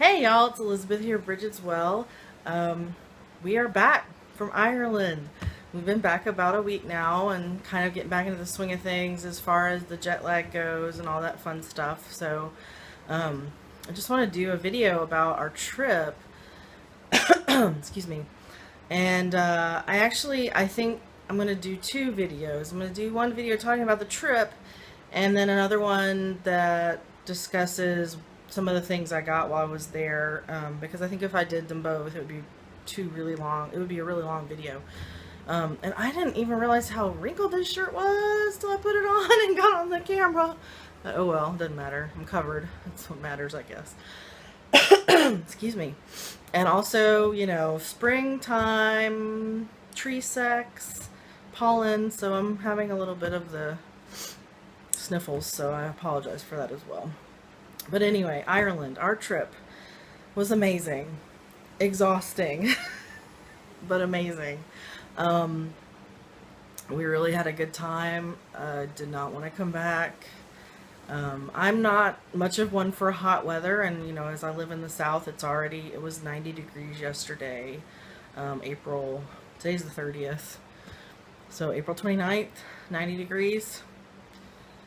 Hey y'all, it's Elizabeth here, Bridget's Well. We are back from Ireland. We've been back about a week now and kind of getting back into the swing of things as far as the jet lag goes and all that fun stuff. So, I just want to do a video about our trip. Excuse me. And I think I'm going to do two videos. I'm going to do one video talking about the trip and then another one that discusses some of the things I got while I was there, because I think if I did them both, it would be too really long. It would be a really long video. And I didn't even realize how wrinkled this shirt was till I put it on and got on the camera. Oh well, doesn't matter. I'm covered. That's what matters, I guess. Excuse me. And also, springtime, tree sex, pollen, so I'm having a little bit of the sniffles, so I apologize for that as well. But anyway, Ireland, our trip was amazing, exhausting, but amazing. Um, we really had a good time. Did not want to come back. I'm not much of one for hot weather, and as I live in the South, it was 90 degrees yesterday. Today's the 30th, so April 29th, 90 degrees.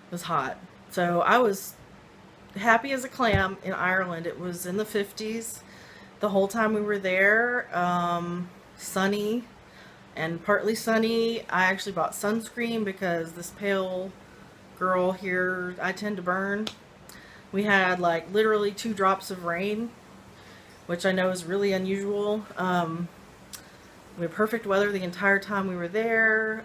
It was hot. So I was happy as a clam in Ireland. It was in the 50s the whole time we were there. Sunny and partly sunny. I actually bought sunscreen because this pale girl here, I tend to burn. We had like literally 2 drops of rain, which I know is really unusual. We had perfect weather the entire time we were there.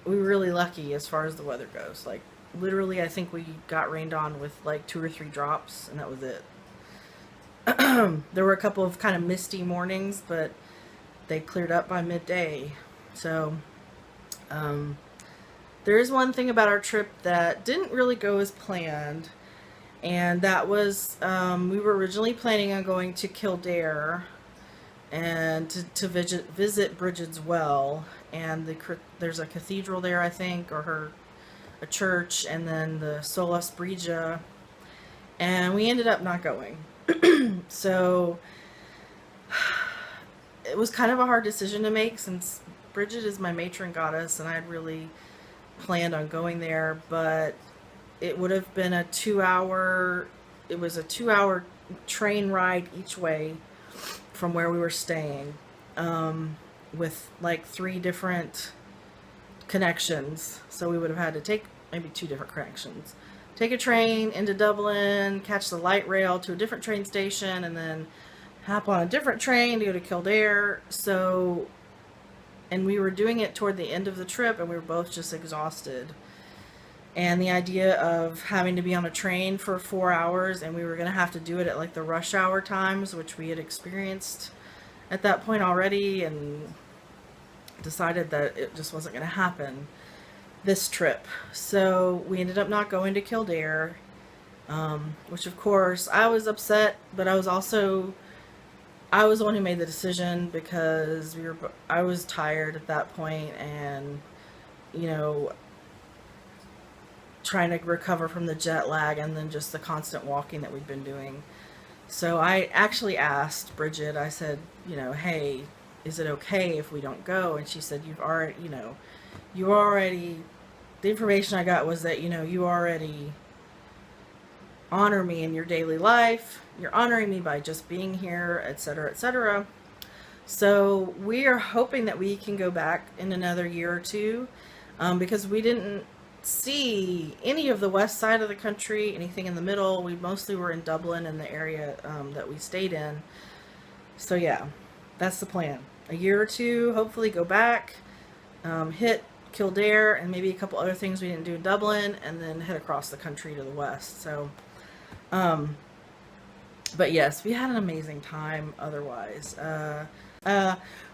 We were really lucky as far as the weather goes. Like, literally, I think we got rained on with like 2 or 3 drops, and that was it. There were a couple of kind of misty mornings, but they cleared up by midday. So, um, there is one thing about our trip that didn't really go as planned, and that was we were originally planning on going to Kildare and to visit Bridget's Well, and there's a cathedral there, I think, or a church, and then the Solas Brige, and we ended up not going. So it was kind of a hard decision to make since Bridget is my matron goddess, and I'd really planned on going there, but it would have been it was a 2 hour train ride each way from where we were staying, with like 3 different connections. So we would have had to take maybe 2 different connections. Take a train into Dublin, catch the light rail to a different train station, and then hop on a different train to go to Kildare. So, and we were doing it toward the end of the trip, and we were both just exhausted. And the idea of having to be on a train for 4 hours, and we were going to have to do it at like the rush hour times, which we had experienced at that point already, and decided that it just wasn't going to happen this trip. So we ended up not going to Kildare, which of course I was upset, but I was the one who made the decision because I was tired at that point, and you know trying to recover from the jet lag and then just the constant walking that we've been doing. So I actually asked Bridget, I said, hey, is it okay if we don't go? And she said, you already, the information I got was that, you already honor me in your daily life. You're honoring me by just being here, etc., etc. So we are hoping that we can go back in another year or two, because we didn't see any of the west side of the country, anything in the middle. We mostly were in Dublin and the area that we stayed in. So yeah, that's the plan. A year or two, hopefully go back, hit Kildare and maybe a couple other things we didn't do in Dublin, and then head across the country to the west. So, but yes, we had an amazing time otherwise.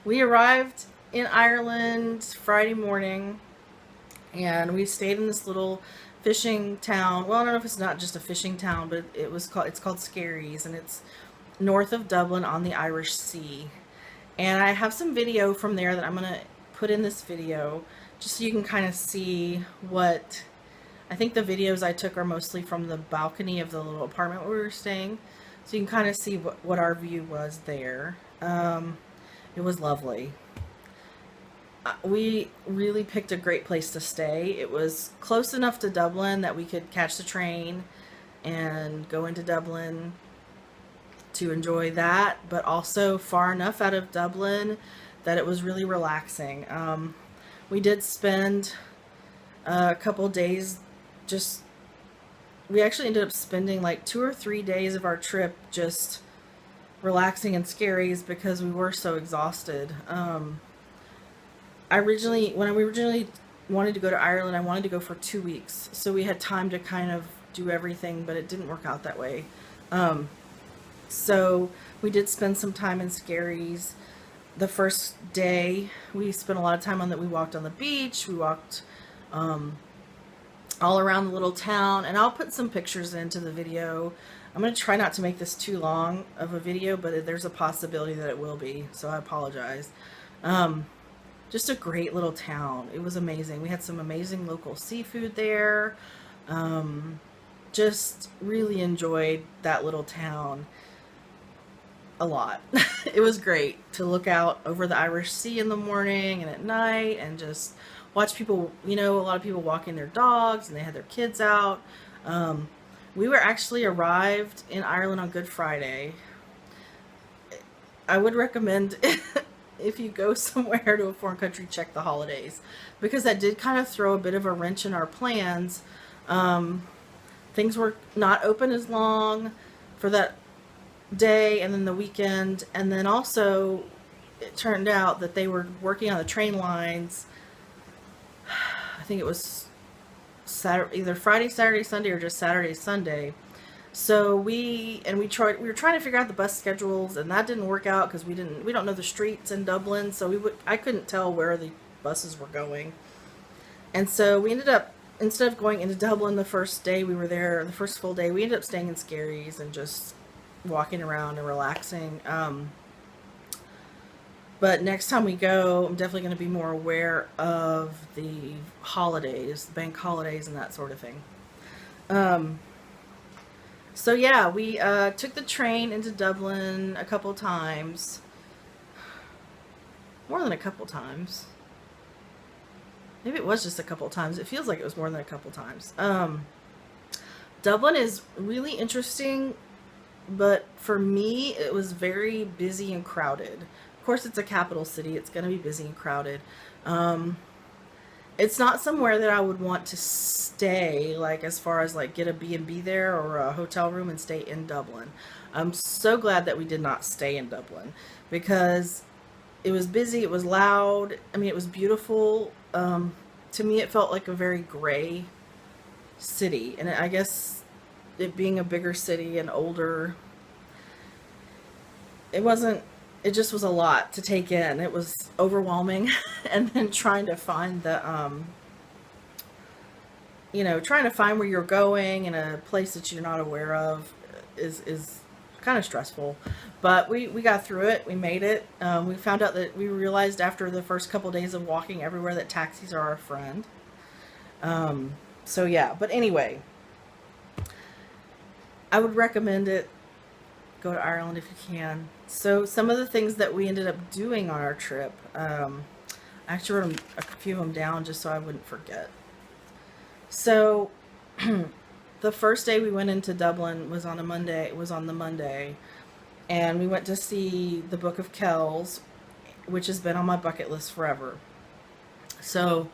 We arrived in Ireland Friday morning, and we stayed in this little fishing town. Well, I don't know if it's not just a fishing town, but it's called Skerries, and it's north of Dublin on the Irish Sea. And I have some video from there that I'm going to put in this video just so you can kind of see what I think the videos I took are mostly from the balcony of the little apartment where we were staying. So you can kind of see what our view was there. It was lovely. We really picked a great place to stay. It was close enough to Dublin that we could catch the train and go into Dublin to enjoy that, but also far enough out of Dublin that it was really relaxing. We did spend a couple days just, we actually ended up spending like 2 or 3 days of our trip just relaxing in Scaries because we were so exhausted. When I originally wanted to go to Ireland, I wanted to go for 2 weeks, so we had time to kind of do everything, but it didn't work out that way. So we did spend some time in Scaries. The first day, we spent a lot of time on that. We walked on the beach. We walked all around the little town, and I'll put some pictures into the video. I'm going to try not to make this too long of a video, but there's a possibility that it will be, so I apologize. Just a great little town. It was amazing. We had some amazing local seafood there. Just really enjoyed that little town a lot. It was great to look out over the Irish Sea in the morning and at night and just watch people, a lot of people walking their dogs and they had their kids out. We were actually arrived in Ireland on Good Friday. I would recommend if you go somewhere to a foreign country, check the holidays, because that did kind of throw a bit of a wrench in our plans. Things were not open as long for that day and then the weekend, and then also it turned out that they were working on the train lines. I think it was Saturday, either Friday, Saturday, Sunday, or just Saturday, Sunday. So we were trying to figure out the bus schedules, and that didn't work out because we don't know the streets in Dublin, so I couldn't tell where the buses were going. And so we ended up, instead of going into Dublin the first day we were there, the first full day, we ended up staying in Scaries and just walking around and relaxing. But next time we go, I'm definitely going to be more aware of the holidays, bank holidays, and that sort of thing. So yeah, we took the train into Dublin a couple times. More than a couple times. Maybe it was just a couple times. It feels like it was more than a couple times. Dublin is really interesting, but for me, it was very busy and crowded. Of course, it's a capital city. It's going to be busy and crowded. It's not somewhere that I would want to stay, like as far as like get a B&B there or a hotel room and stay in Dublin. I'm so glad that we did not stay in Dublin because it was busy, it was loud. I mean, it was beautiful. To me, it felt like a very gray city, and I guess it being a bigger city and older, it just was a lot to take in. It was overwhelming. And then trying to find trying to find where you're going in a place that you're not aware of is kind of stressful. But we got through it. We made it. We found out that we realized after the first couple days of walking everywhere that taxis are our friend. So yeah, but anyway, I would recommend it. Go to Ireland if you can. So some of the things that we ended up doing on our trip, I actually wrote a few of them down just so I wouldn't forget. So the first day we went into Dublin was on a Monday. It was on the Monday, and we went to see the Book of Kells, which has been on my bucket list forever. So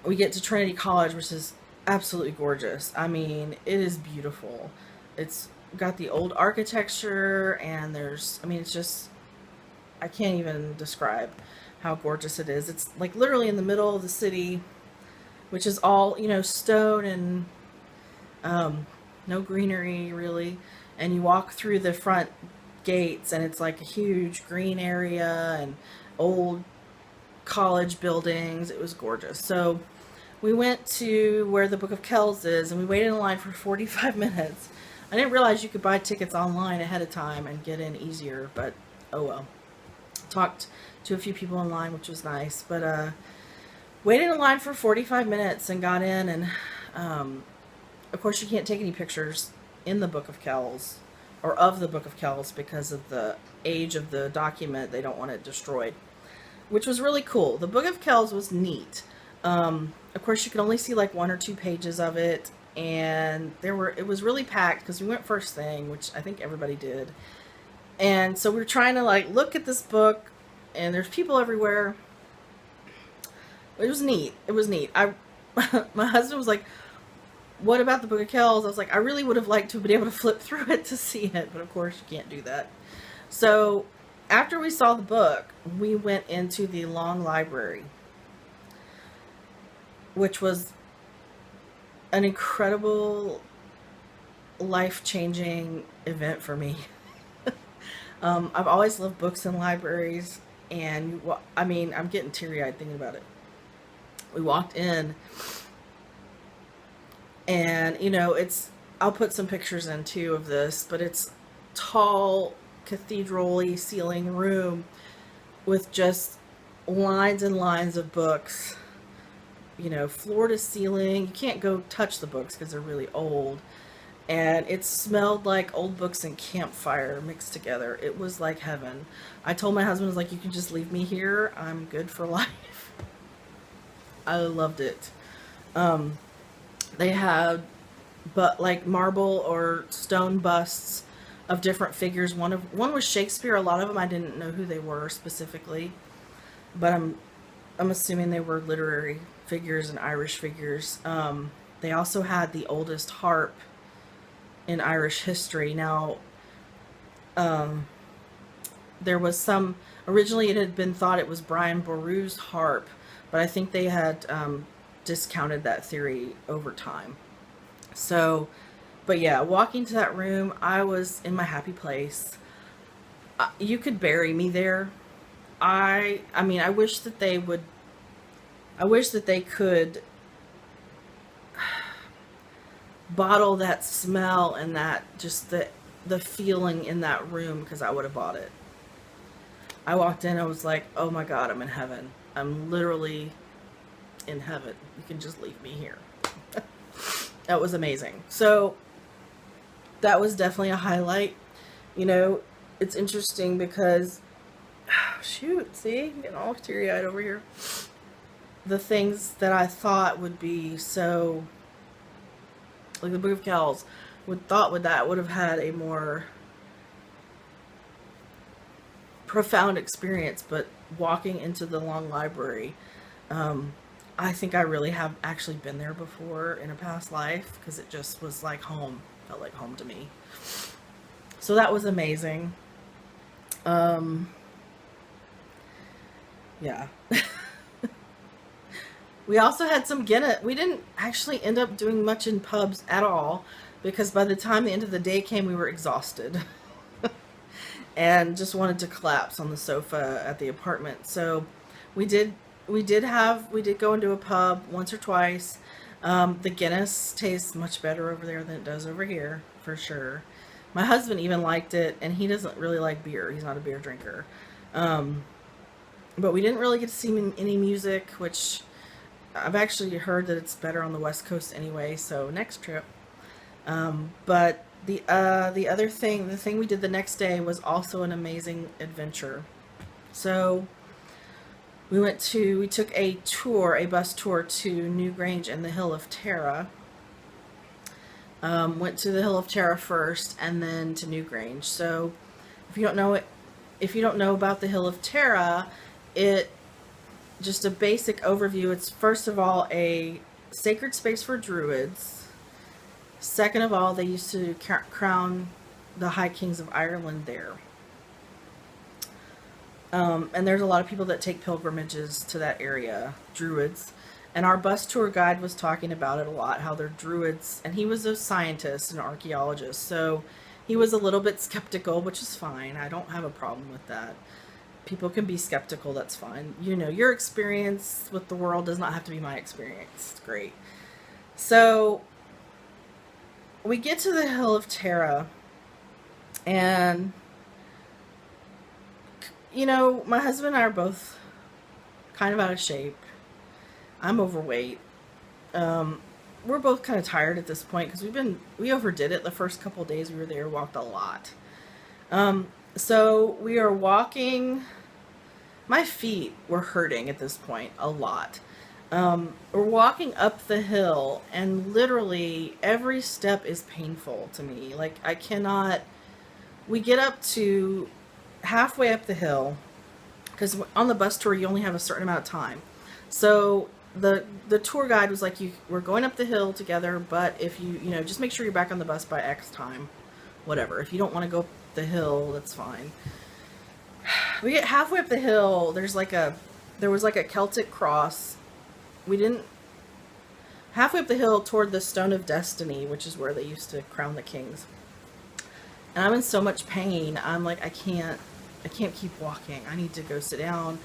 we get to Trinity College, which is absolutely gorgeous. I mean, it is beautiful. It's got the old architecture, and it's just, I can't even describe how gorgeous it is. It's like literally in the middle of the city, which is all, stone and no greenery really. And you walk through the front gates, and it's like a huge green area and old college buildings. It was gorgeous. So we went to where the Book of Kells is, and we waited in line for 45 minutes. I didn't realize you could buy tickets online ahead of time and get in easier, but oh well. Talked to a few people online, which was nice. But Waited in line for 45 minutes and got in, and of course, you can't take any pictures in the Book of Kells or of the Book of Kells because of the age of the document. They don't want it destroyed, which was really cool. The Book of Kells was neat. Of course, you could only see like 1 or 2 pages of it, and it was really packed because we went first thing, which I think everybody did. And so we were trying to like look at this book, and there's people everywhere. It was neat. It was neat. My husband was like, "What about the Book of Kells?" I was like, "I really would have liked to have been able to flip through it to see it, but of course you can't do that." So after we saw the book, we went into the long library, which was an incredible, life-changing event for me. I've always loved books and libraries, and I mean, I'm getting teary-eyed thinking about it. We walked in, and I'll put some pictures in too of this, but it's tall, cathedral-y ceiling room with just lines and lines of books, floor to ceiling. You can't go touch the books because they're really old. And it smelled like old books and campfire mixed together. It was like heaven. I told my husband, I was like, "You can just leave me here. I'm good for life." I loved it. They had like marble or stone busts of different figures. One was Shakespeare. A lot of them I didn't know who they were specifically, but I'm assuming they were literary figures and Irish figures. They also had the oldest harp in Irish history. Now, there was originally it had been thought it was Brian Boru's harp, but I think they had discounted that theory over time. So, but yeah, walking to that room, I was in my happy place. You could bury me there. I mean, I wish that they could bottle that smell and that just the feeling in that room, because I would have bought it. I walked in, I was like, "Oh my God, I'm in heaven. I'm literally in heaven. You can just leave me here." That was amazing. So that was definitely a highlight. It's interesting because, shoot, see, I'm getting all teary-eyed over here. The things that I thought would be so, like the Book of Kells, would have had a more profound experience, but walking into the long library, I think I really have actually been there before in a past life, because it just was like home, felt like home to me. So that was amazing. Yeah. We also had some Guinness. We didn't actually end up doing much in pubs at all, because by the time the end of the day came, we were exhausted and just wanted to collapse on the sofa at the apartment. So we did go into a pub once or twice. The Guinness tastes much better over there than it does over here, for sure. My husband even liked it, and he doesn't really like beer. He's not a beer drinker. But we didn't really get to see any music, which I've actually heard that it's better on the West Coast anyway, so next trip. But the thing we did the next day was also an amazing adventure. So we took a bus tour to Newgrange and the Hill of Tara. Went to the Hill of Tara first, and then to Newgrange. So if you don't know about the Hill of Tara, just a basic overview. It's first of all a sacred space for Druids. Second of all, they used to crown the High Kings of Ireland there. And there's a lot of people that take pilgrimages to that area, Druids. And our bus tour guide was talking about it a lot, how they're Druids. And he was a scientist and archaeologist, so he was a little bit skeptical, which is fine. I don't have a problem with that. People can be skeptical, that's fine. Your experience with the world does not have to be my experience. It's great. So we get to the Hill of Tara, and my husband and I are both kind of out of shape. I'm overweight. We're both kind of tired at this point because we overdid it the first couple of days we were there, walked a lot. So we are walking. My feet were hurting at this point a lot. We're walking up the hill, and literally every step is painful to me. Like, I cannot. We get up to halfway up the hill because on the bus tour you only have a certain amount of time. So the tour guide was like, we're going up the hill together, but if you know, just make sure you're back on the bus by X time, whatever. If you don't want to go up the hill, that's fine. We get halfway up the hill. There was like a Celtic cross. We didn't halfway up the hill toward the Stone of Destiny, which is where they used to crown the kings. And I'm in so much pain. I'm like, I can't keep walking. I need to go sit down.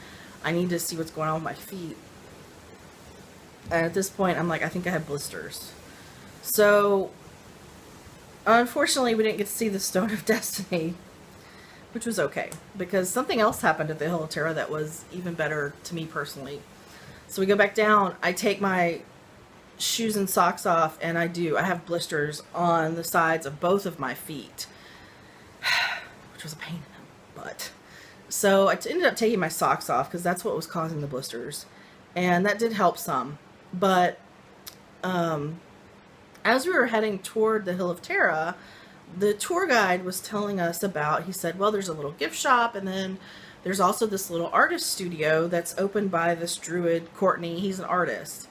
I need to see what's going on with my feet. And at this point, I'm like, I think I have blisters. So, unfortunately, we didn't get to see the Stone of Destiny, which was okay, because something else happened at the Hill of Terror that was even better to me personally. So we go back down. I take my shoes and socks off, and I have blisters on the sides of both of my feet, which was a pain in the butt. So I ended up taking my socks off because that's what was causing the blisters, and that did help some. But as we were heading toward the Hill of Terror, the tour guide was telling us about, he said, well, there's a little gift shop, and then there's also this little artist studio that's opened by this druid, Courtney. He's an artist.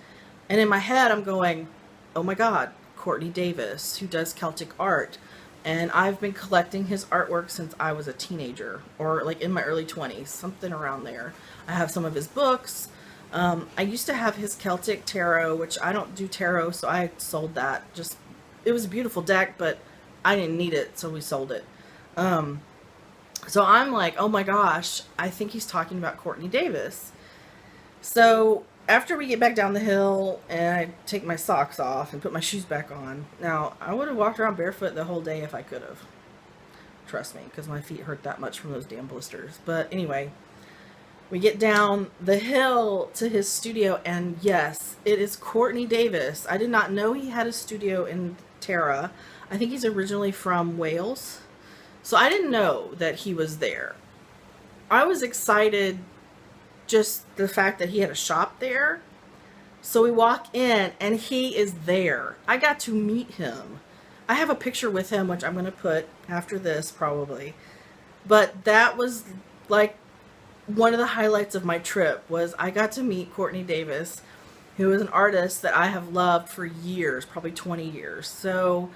And in my head, I'm going, oh my God, Courtney Davis, who does Celtic art. And I've been collecting his artwork since I was a teenager, or like in my early 20s, something around there. I have some of his books. I used to have his Celtic tarot, which I don't do tarot, so I sold that. Just, it was a beautiful deck, but I didn't need it, so we sold it. So I'm like, oh my gosh, I think he's talking about Courtney Davis. So after we get back down the hill and I take my socks off and put my shoes back on, now I would have walked around barefoot the whole day if I could have. Trust me, because my feet hurt that much from those damn blisters. But anyway, we get down the hill to his studio, and yes, it is Courtney Davis. I did not know he had a studio in Tara. I think he's originally from Wales. So I didn't know that he was there. I was excited just the fact that he had a shop there. So we walk in and he is there. I got to meet him. I have a picture with him, which I'm going to put after this probably. But that was like one of the highlights of my trip, was I got to meet Courtney Davis, who is an artist that I have loved for years, probably 20 years. So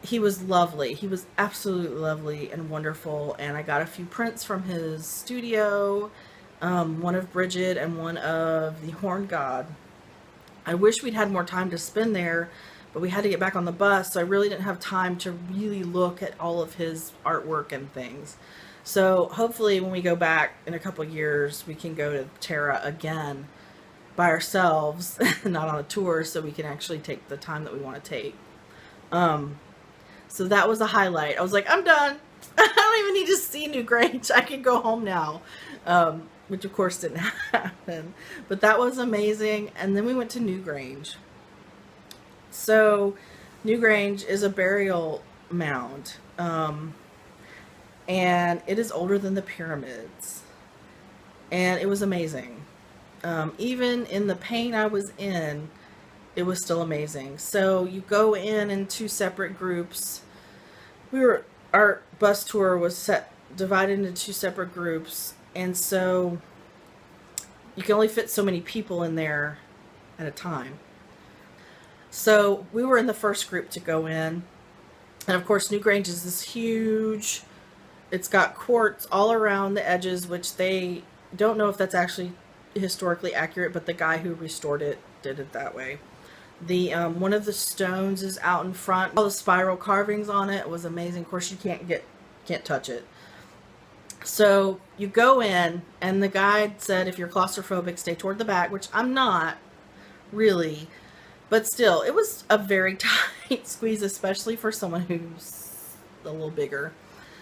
he was lovely. He was absolutely lovely and wonderful. And I got a few prints from his studio, one of Bridget and one of the Horn God. I wish we'd had more time to spend there, but we had to get back on the bus, so I really didn't have time to really look at all of his artwork and things. So hopefully when we go back in a couple years, we can go to Tara again by ourselves, not on a tour, so we can actually take the time that we want to take. So that was a highlight. I was like, I'm done. I don't even need to see Newgrange. I can go home now. Which of course didn't happen. But that was amazing. And then we went to Newgrange. So Newgrange is a burial mound. And it is older than the pyramids. And it was amazing. Even in the pain I was in, it was still amazing. So you go in two separate groups. Our bus tour was divided into two separate groups, and so you can only fit so many people in there at a time. So we were in the first group to go in, and of course Newgrange is this huge, it's got quartz all around the edges, which they don't know if that's actually historically accurate, but the guy who restored it did it that way. The one of the stones is out in front. All the spiral carvings on it was amazing. Of course, you can't touch it. So you go in, and the guide said if you're claustrophobic, stay toward the back, which I'm not really, but still, it was a very tight squeeze, especially for someone who's a little bigger.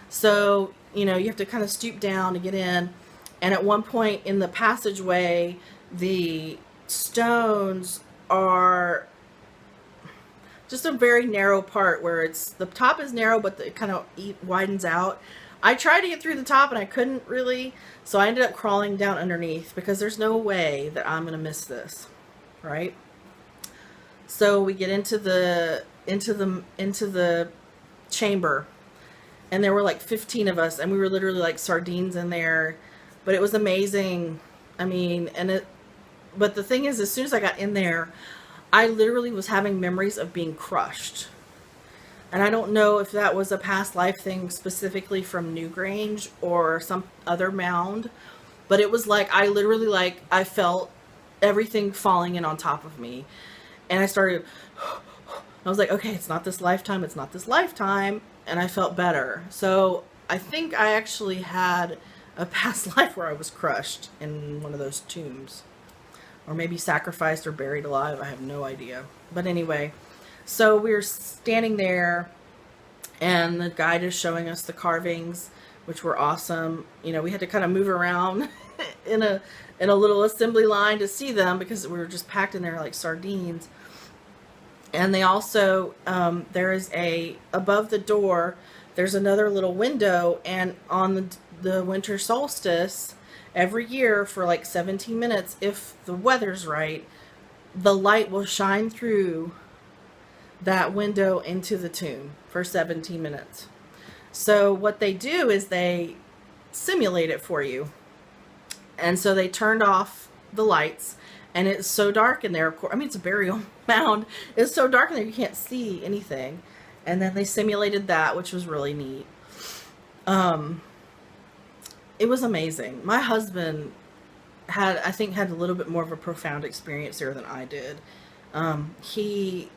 So you have to kind of stoop down to get in, and at one point in the passageway, the stones are just a very narrow part where it's the top is narrow, but it kind of widens out. I tried to get through the top and I couldn't really, so I ended up crawling down underneath because there's no way that I'm gonna miss this, right? So we get into the chamber, and there were like 15 of us, and we were literally like sardines in there, but it was amazing. I mean, but the thing is, as soon as I got in there, I literally was having memories of being crushed. And I don't know if that was a past life thing specifically from Newgrange or some other mound, but it was like I literally like I felt everything falling in on top of me. And I started I was like, okay, it's not this lifetime, it's not this lifetime, and I felt better. So, I think I actually had a past life where I was crushed in one of those tombs, or maybe sacrificed or buried alive. I have no idea. But anyway, so we were standing there, and the guide is showing us the carvings, which were awesome. You know, we had to kind of move around in a little assembly line to see them because we were just packed in there like sardines. And they also there is above the door. There's another little window, and on the winter solstice, every year for like 17 minutes, if the weather's right, the light will shine through that window into the tomb for 17 minutes. So what they do is they simulate it for you. And so they turned off the lights, and it's so dark in there. Of course, I mean, it's a burial mound. It's so dark in there you can't see anything. And then they simulated that, which was really neat. It was amazing. My husband had a little bit more of a profound experience there than I did. He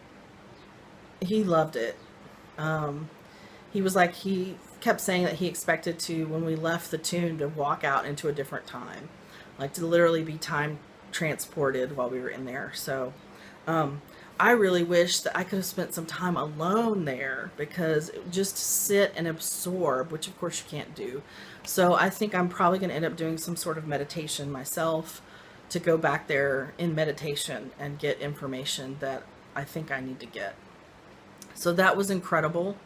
loved it. He was like, he kept saying that he expected to, when we left the tomb, to walk out into a different time, like to literally be time transported while we were in there. So I really wish that I could have spent some time alone there, because just sit and absorb, which of course you can't do. So I think I'm probably going to end up doing some sort of meditation myself, to go back there in meditation and get information that I think I need to get. So that was incredible.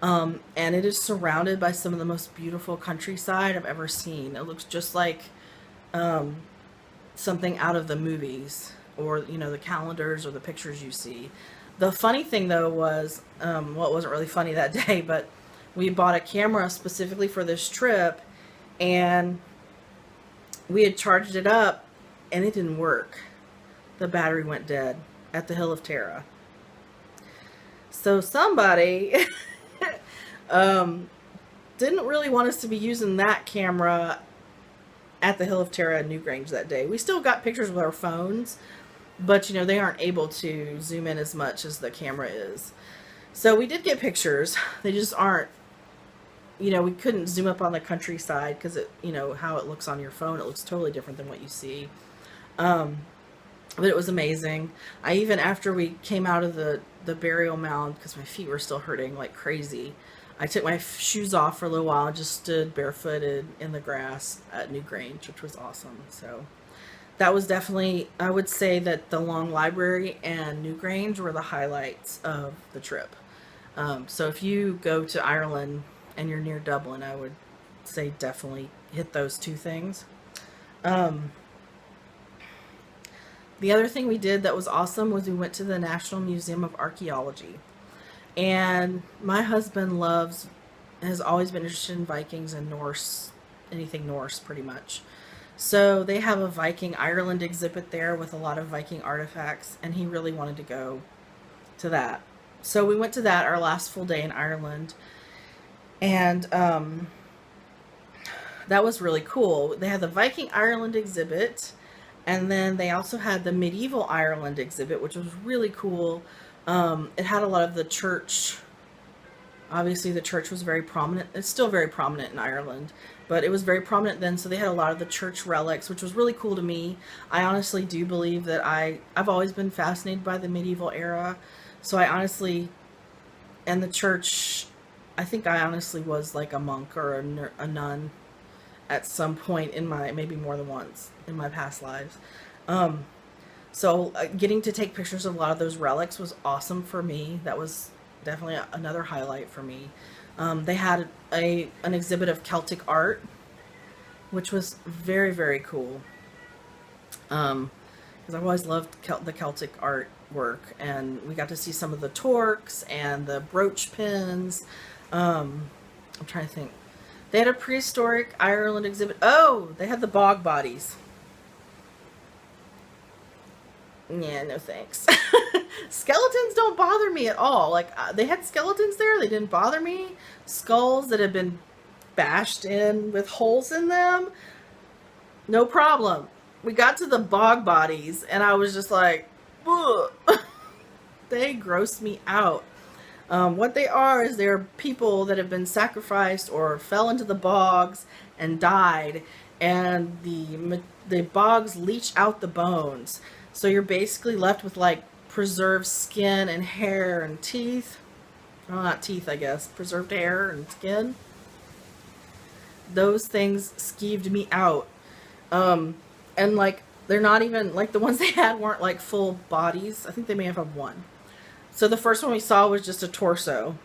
And it is surrounded by some of the most beautiful countryside I've ever seen. It looks just like something out of the movies, or the calendars or the pictures you see. The funny thing though was, well, it wasn't really funny that day, but we bought a camera specifically for this trip, and we had charged it up and it didn't work. The battery went dead at the Hill of Tara. So somebody didn't really want us to be using that camera at the Hill of Tara and Newgrange that day. We still got pictures with our phones, but they aren't able to zoom in as much as the camera is. So we did get pictures. They just aren't, we couldn't zoom up on the countryside because how it looks on your phone, it looks totally different than what you see. But it was amazing. I even, after we came out of the burial mound, because my feet were still hurting like crazy, I took my shoes off for a little while and just stood barefooted in the grass at Newgrange, which was awesome. So that was definitely, I would say that the Long Library and Newgrange were the highlights of the trip. So if you go to Ireland and you're near Dublin, I would say definitely hit those two things. The other thing we did that was awesome was we went to the National Museum of Archaeology. And my husband has always been interested in Vikings and Norse, anything Norse pretty much. So they have a Viking Ireland exhibit there with a lot of Viking artifacts, and he really wanted to go to that. So we went to that our last full day in Ireland, and that was really cool. They had the Viking Ireland exhibit, and then they also had the Medieval Ireland exhibit, which was really cool. It had a lot of the church. Obviously, the church was very prominent. It's still very prominent in Ireland, but it was very prominent then, so they had a lot of the church relics, which was really cool to me. I honestly do believe that I've always been fascinated by the medieval era, so and the church, I think I honestly was like a monk or a nun at some point maybe more than once in my past lives. So getting to take pictures of a lot of those relics was awesome for me. That was definitely another highlight for me. They had an exhibit of Celtic art, which was very, very cool. Because I've always loved the Celtic artwork, and we got to see some of the torques and the brooch pins. I'm trying to think. They had a prehistoric Ireland exhibit. Oh, they had the bog bodies. Yeah, no thanks. Skeletons don't bother me at all. Like, they had skeletons there, they didn't bother me. Skulls that had been bashed in with holes in them, no problem. We got to the bog bodies, and I was just like, ugh. They grossed me out. What they are is they're people that have been sacrificed or fell into the bogs and died, and the bogs leach out the bones. So you're basically left with like preserved skin and hair and teeth. Well, not teeth, I guess. Preserved hair and skin. Those things skeeved me out. And like, they're not even, like, the ones they had weren't like full bodies. I think they may have had one. So the first one we saw was just a torso.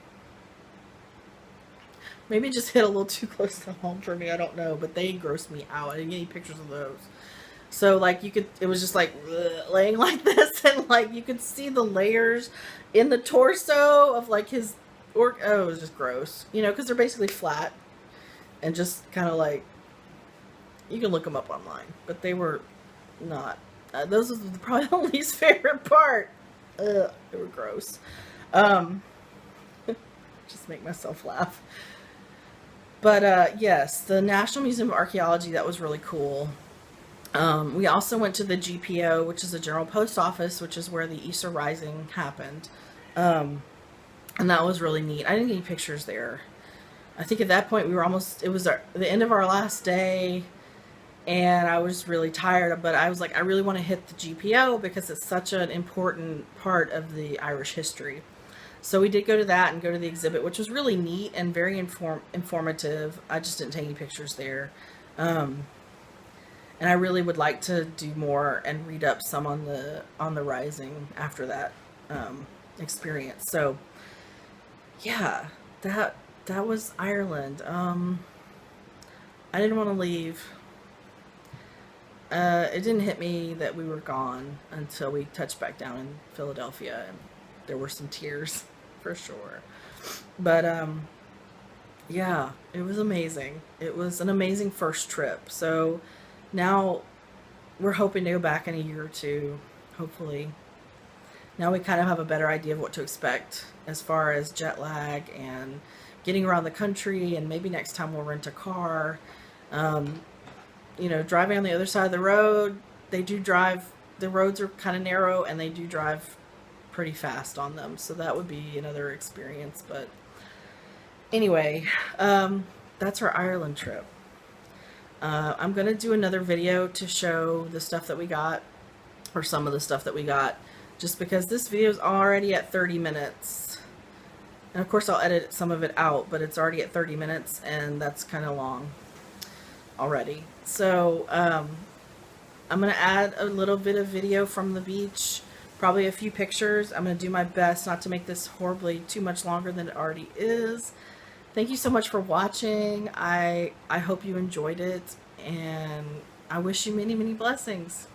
Maybe it just hit a little too close to home for me, I don't know. But they grossed me out. I didn't get any pictures of those. So like, you could, it was just like laying like this, and like you could see the layers in the torso of like his, or oh, it was just gross. You know, because they're basically flat and just kind of like, you can look them up online, but they were not. Those was probably the least favorite part. Ugh, they were gross. Just make myself laugh. But yes, the National Museum of Archaeology, that was really cool. We also went to the GPO, which is the General Post Office, which is where the Easter Rising happened. And that was really neat. I didn't get any pictures there. I think at that point we were almost, it was the end of our last day, and I was really tired, but I was like, I really want to hit the GPO because it's such an important part of the Irish history. So we did go to that and go to the exhibit, which was really neat and very informative. I just didn't take any pictures there. And I really would like to do more and read up some on the Rising after that experience. So yeah, that was Ireland. I didn't want to leave. It didn't hit me that we were gone until we touched back down in Philadelphia, and there were some tears for sure. But yeah, it was amazing. It was an amazing first trip. So now we're hoping to go back in a year or two, hopefully. Now we kind of have a better idea of what to expect as far as jet lag and getting around the country, and maybe next time we'll rent a car. You know, driving on the other side of the road, they do drive, the roads are kind of narrow, and they do drive pretty fast on them. So that would be another experience. But anyway, that's our Ireland trip. I'm going to do another video to show the stuff that we got, or some of the stuff that we got, just because this video is already at 30 minutes. And of course I'll edit some of it out, but it's already at 30 minutes, and that's kind of long already. So I'm going to add a little bit of video from the beach, probably a few pictures. I'm going to do my best not to make this horribly too much longer than it already is. Thank you so much for watching. I hope you enjoyed it, and I wish you many, many blessings.